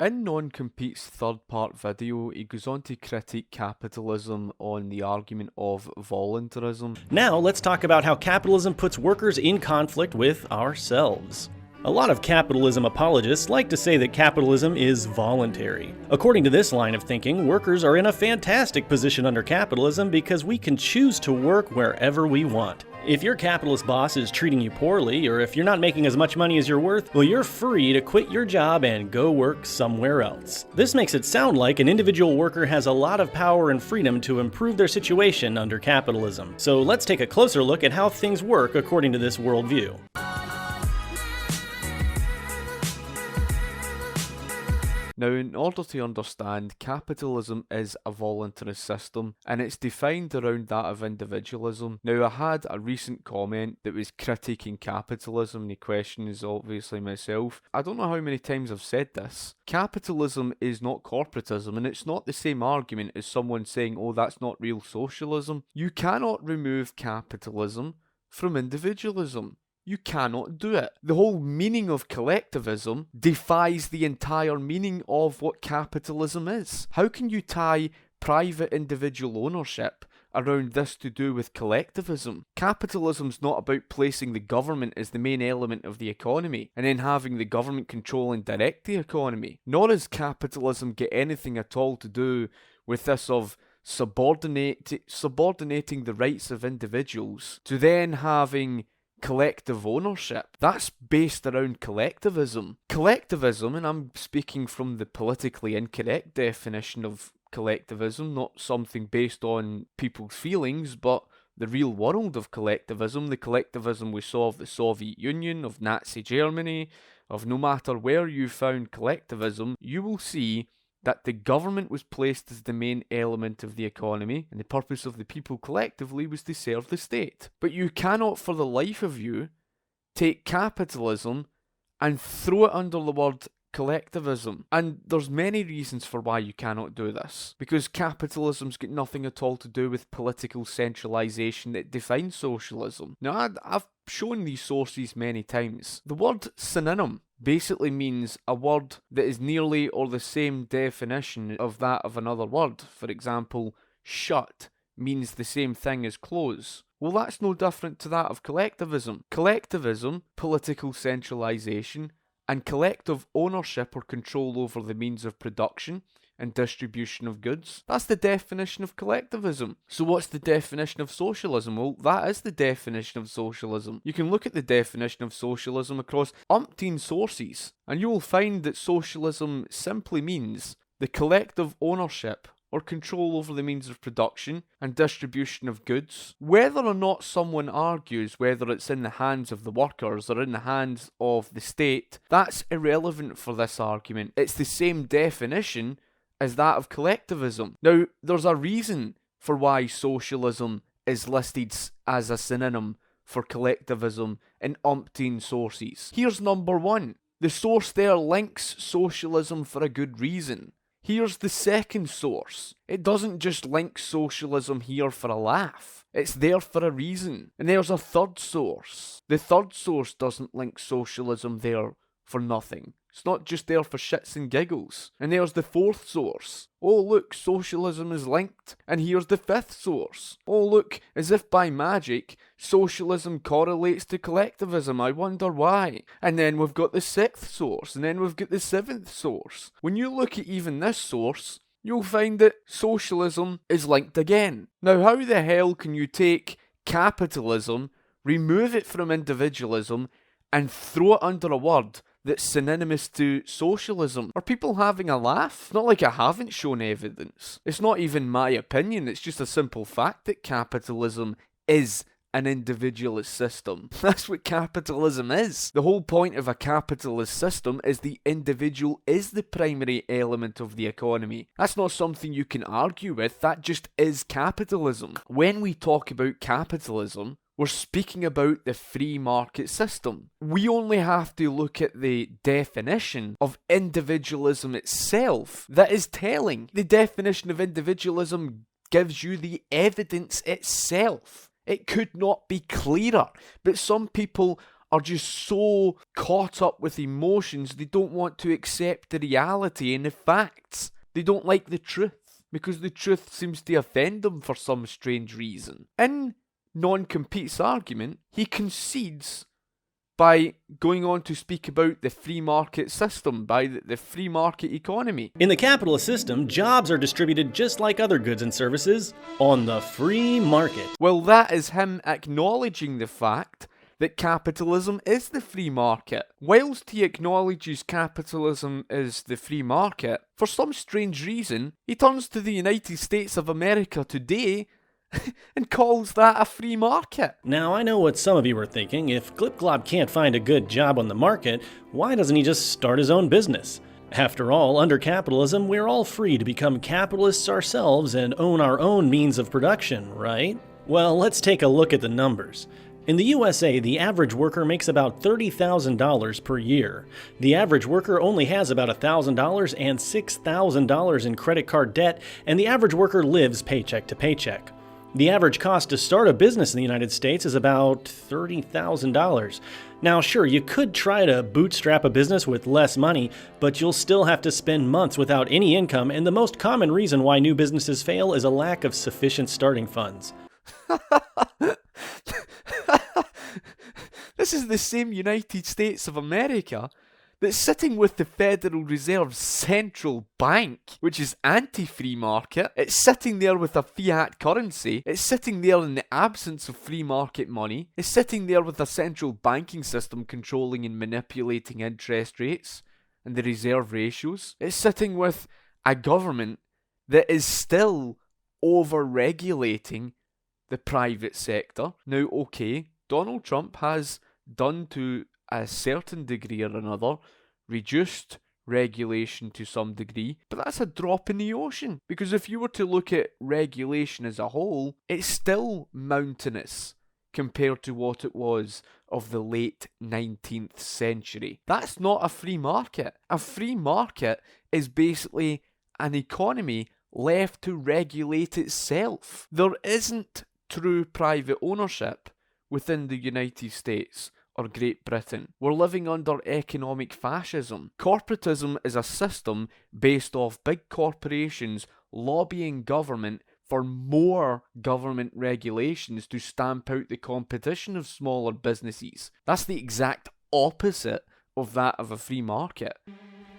In Non Compete's third part video, he goes on to critique capitalism on the argument of voluntarism. Now let's talk about how capitalism puts workers in conflict with ourselves. A lot of capitalism apologists like to say that capitalism is voluntary. According to this line of thinking, workers are in a fantastic position under capitalism because we can choose to work wherever we want. If your capitalist boss is treating you poorly, or if you're not making as much money as you're worth, well, you're free to quit your job and go work somewhere else. This makes it sound like an individual worker has a lot of power and freedom to improve their situation under capitalism. So let's take a closer look at how things work according to this worldview. Now, in order to understand, capitalism is a voluntarist system, and it's defined around that of individualism. Now, I had a recent comment that was critiquing capitalism, and the question is obviously myself. I don't know how many times I've said this. Capitalism is not corporatism, and it's not the same argument as someone saying, oh, that's not real socialism. You cannot remove capitalism from individualism. You cannot do it. The whole meaning of collectivism defies the entire meaning of what capitalism is. How can you tie private individual ownership around this to do with collectivism? Capitalism's not about placing the government as the main element of the economy and then having the government control and direct the economy. Nor does capitalism get anything at all to do with this of subordinating the rights of individuals to then having collective ownership. That's based around collectivism. Collectivism, and I'm speaking from the politically incorrect definition of collectivism, not something based on people's feelings, but the real world of collectivism, the collectivism we saw of the Soviet Union, of Nazi Germany, of no matter where you found collectivism, you will see that the government was placed as the main element of the economy, and the purpose of the people collectively was to serve the state. But you cannot for the life of you take capitalism and throw it under the word collectivism. And there's many reasons for why you cannot do this. Because capitalism's got nothing at all to do with political centralisation that defines socialism. Now, I've shown these sources many times. The word synonym basically means a word that is nearly or the same definition of that of another word. For example, shut means the same thing as close. Well, that's no different to that of collectivism. Collectivism, political centralisation, and collective ownership or control over the means of production and distribution of goods. That's the definition of collectivism. So what's the definition of socialism? Well, that is the definition of socialism. You can look at the definition of socialism across umpteen sources, and you will find that socialism simply means the collective ownership or control over the means of production and distribution of goods. Whether or not someone argues whether it's in the hands of the workers or in the hands of the state, that's irrelevant for this argument. It's the same definition as that of collectivism. Now, there's a reason for why socialism is listed as a synonym for collectivism in umpteen sources. Here's number one. The source there links socialism for a good reason. Here's the second source. It doesn't just link socialism here for a laugh. It's there for a reason. And there's a third source. The third source doesn't link socialism there for nothing. It's not just there for shits and giggles. And there's the fourth source. Oh look, socialism is linked. And here's the fifth source. Oh look, as if by magic, socialism correlates to collectivism. I wonder why. And then we've got the sixth source. And then we've got the seventh source. When you look at even this source, you'll find that socialism is linked again. Now, how the hell can you take capitalism, remove it from individualism, and throw it under a word that's synonymous to socialism? Are people having a laugh? Not like I haven't shown evidence. It's not even my opinion, it's just a simple fact that capitalism is an individualist system. That's what capitalism is. The whole point of a capitalist system is the individual is the primary element of the economy. That's not something you can argue with, that just is capitalism. When we talk about capitalism, we're speaking about the free market system. We only have to look at the definition of individualism itself that is telling. The definition of individualism gives you the evidence itself. It could not be clearer. But some people are just so caught up with emotions, they don't want to accept the reality and the facts. They don't like the truth, because the truth seems to offend them for some strange reason. In Non Compete's argument, he concedes by going on to speak about the free market system, by the free market economy. In the capitalist system, jobs are distributed just like other goods and services on the free market. Well, that is him acknowledging the fact that capitalism is the free market. Whilst he acknowledges capitalism is the free market, for some strange reason, he turns to the United States of America today and calls that a free market. Now, I know what some of you are thinking. If Glip can't find a good job on the market, why doesn't he just start his own business? After all, under capitalism, we're all free to become capitalists ourselves and own our own means of production, right? Well, let's take a look at the numbers. In the USA, the average worker makes about $30,000 per year. The average worker only has about $1,000 and $6,000 in credit card debt, and the average worker lives paycheck to paycheck. The average cost to start a business in the United States is about $30,000. Now, sure, you could try to bootstrap a business with less money, but you'll still have to spend months without any income, and the most common reason why new businesses fail is a lack of sufficient starting funds. This is the same United States of America that's sitting with the Federal Reserve's central bank, which is anti-free market. It's sitting there with a fiat currency. It's sitting there in the absence of free market money. It's sitting there with a central banking system controlling and manipulating interest rates and the reserve ratios. It's sitting with a government that is still over-regulating the private sector. Now, okay, Donald Trump has done to a certain degree or another reduced regulation to some degree, but that's a drop in the ocean, because if you were to look at regulation as a whole, it's still mountainous compared to what it was of the late 19th century. That's not a free market. A free market is basically an economy left to regulate itself. There isn't true private ownership within the United States or Great Britain. We're living under economic fascism. Corporatism is a system based off big corporations lobbying government for more government regulations to stamp out the competition of smaller businesses. That's the exact opposite of that of a free market.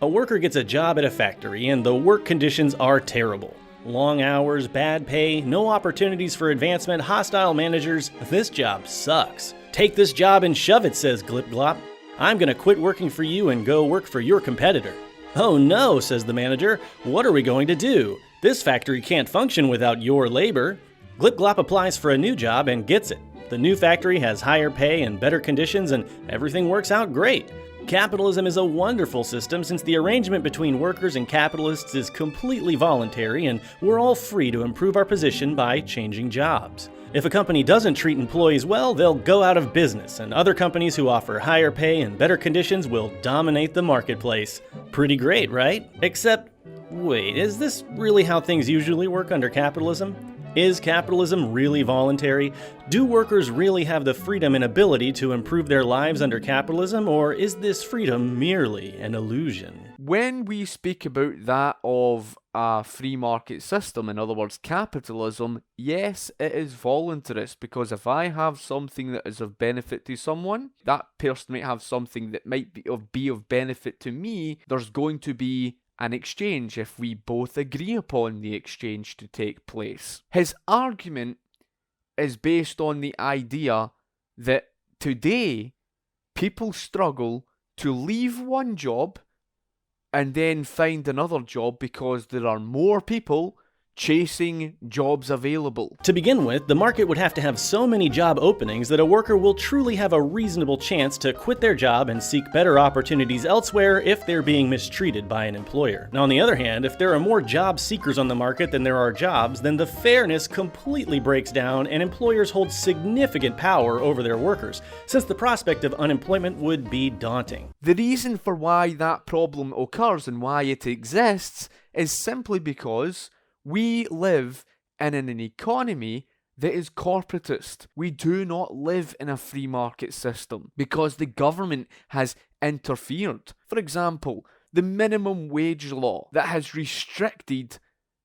A worker gets a job at a factory and the work conditions are terrible. Long hours, bad pay, no opportunities for advancement, hostile managers. This job sucks. Take this job and shove it, says Glip. I'm gonna quit working for you and go work for your competitor. Oh no, says the manager. What are we going to do? This factory can't function without your labor. Glip applies for a new job and gets it. The new factory has higher pay and better conditions and everything works out great. Capitalism is a wonderful system since the arrangement between workers and capitalists is completely voluntary and we're all free to improve our position by changing jobs. If a company doesn't treat employees well, they'll go out of business, and other companies who offer higher pay and better conditions will dominate the marketplace. Pretty great, right? Except, wait, is this really how things usually work under capitalism? Is capitalism really voluntary? Do workers really have the freedom and ability to improve their lives under capitalism, or is this freedom merely an illusion? When we speak about that of a free market system, in other words, capitalism, yes, it is voluntarist, because if I have something that is of benefit to someone, that person might have something that might be of benefit to me. There's going to be an exchange if we both agree upon the exchange to take place. His argument is based on the idea that today people struggle to leave one job and then find another job because there are more people chasing jobs available. To begin with, the market would have to have so many job openings that a worker will truly have a reasonable chance to quit their job and seek better opportunities elsewhere if they're being mistreated by an employer. Now, on the other hand, if there are more job seekers on the market than there are jobs, then the fairness completely breaks down and employers hold significant power over their workers, since the prospect of unemployment would be daunting. The reason for why that problem occurs and why it exists is simply because we live in an economy that is corporatist. We do not live in a free market system because the government has interfered. For example, the minimum wage law that has restricted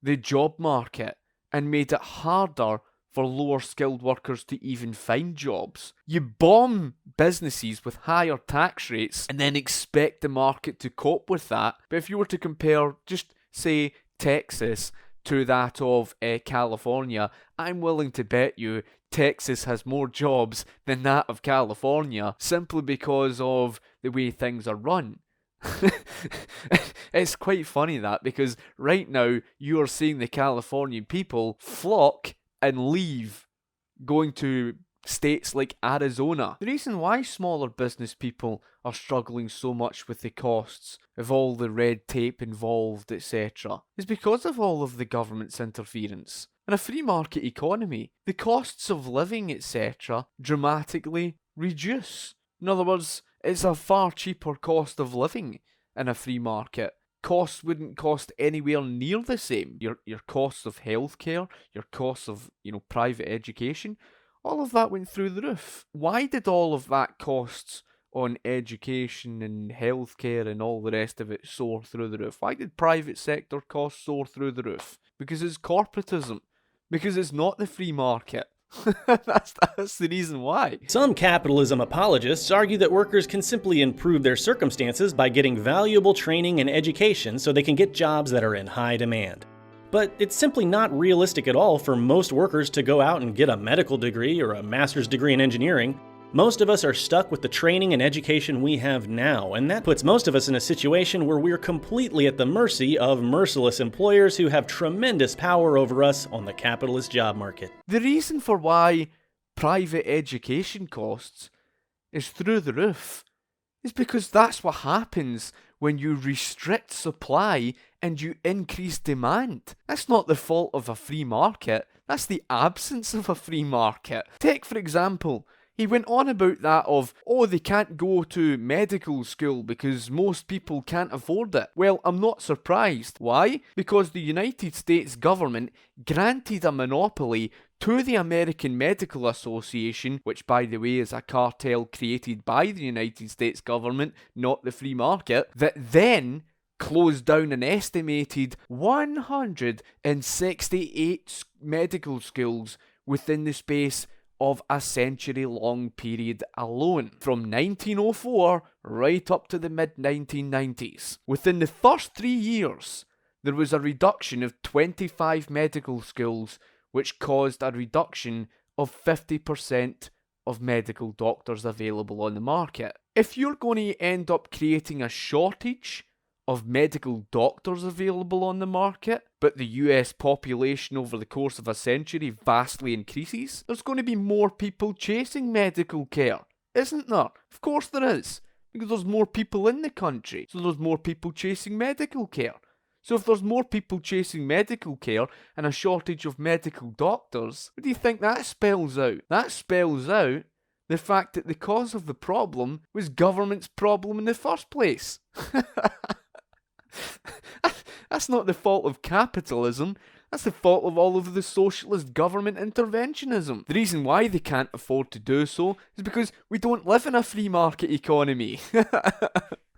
the job market and made it harder for lower skilled workers to even find jobs. You bomb businesses with higher tax rates and then expect the market to cope with that. But if you were to compare, just say, Texas to that of California, I'm willing to bet you Texas has more jobs than that of California simply because of the way things are run. It's quite funny that, because right now you are seeing the Californian people flock and leave, going to states like Arizona. The reason why smaller business people are struggling so much with the costs of all the red tape involved, etc., is because of all of the government's interference. In a free market economy, the costs of living, etc., dramatically reduce. In other words, it's a far cheaper cost of living in a free market. Costs wouldn't cost anywhere near the same. Your costs of healthcare, your costs of, private education, all of that went through the roof. Why did all of that costs on education and healthcare and all the rest of it soar through the roof? Why did private sector costs soar through the roof? Because it's corporatism. Because it's not the free market. That's the reason why. Some capitalism apologists argue that workers can simply improve their circumstances by getting valuable training and education so they can get jobs that are in high demand. But it's simply not realistic at all for most workers to go out and get a medical degree or a master's degree in engineering. Most of us are stuck with the training and education we have now, and that puts most of us in a situation where we're completely at the mercy of merciless employers who have tremendous power over us on the capitalist job market. The reason for why private education costs is through the roof is because that's what happens when you restrict supply and you increase demand. That's not the fault of a free market, that's the absence of a free market. Take, for example, he went on about that of, they can't go to medical school because most people can't afford it. Well, I'm not surprised. Why? Because the United States government granted a monopoly to the American Medical Association, which, by the way, is a cartel created by the United States government, not the free market, that then closed down an estimated 168 medical schools within the space of a century-long period alone, from 1904 right up to the mid-1990s. Within the first 3 years, there was a reduction of 25 medical schools, which caused a reduction of 50% of medical doctors available on the market. If you're going to end up creating a shortage of medical doctors available on the market, but the US population over the course of a century vastly increases, there's going to be more people chasing medical care, isn't there? Of course there is, because there's more people in the country, so there's more people chasing medical care. So if there's more people chasing medical care and a shortage of medical doctors, what do you think that spells out? That spells out the fact that the cause of the problem was government's problem in the first place. That's not the fault of capitalism, that's the fault of all of the socialist government interventionism. The reason why they can't afford to do so is because we don't live in a free market economy.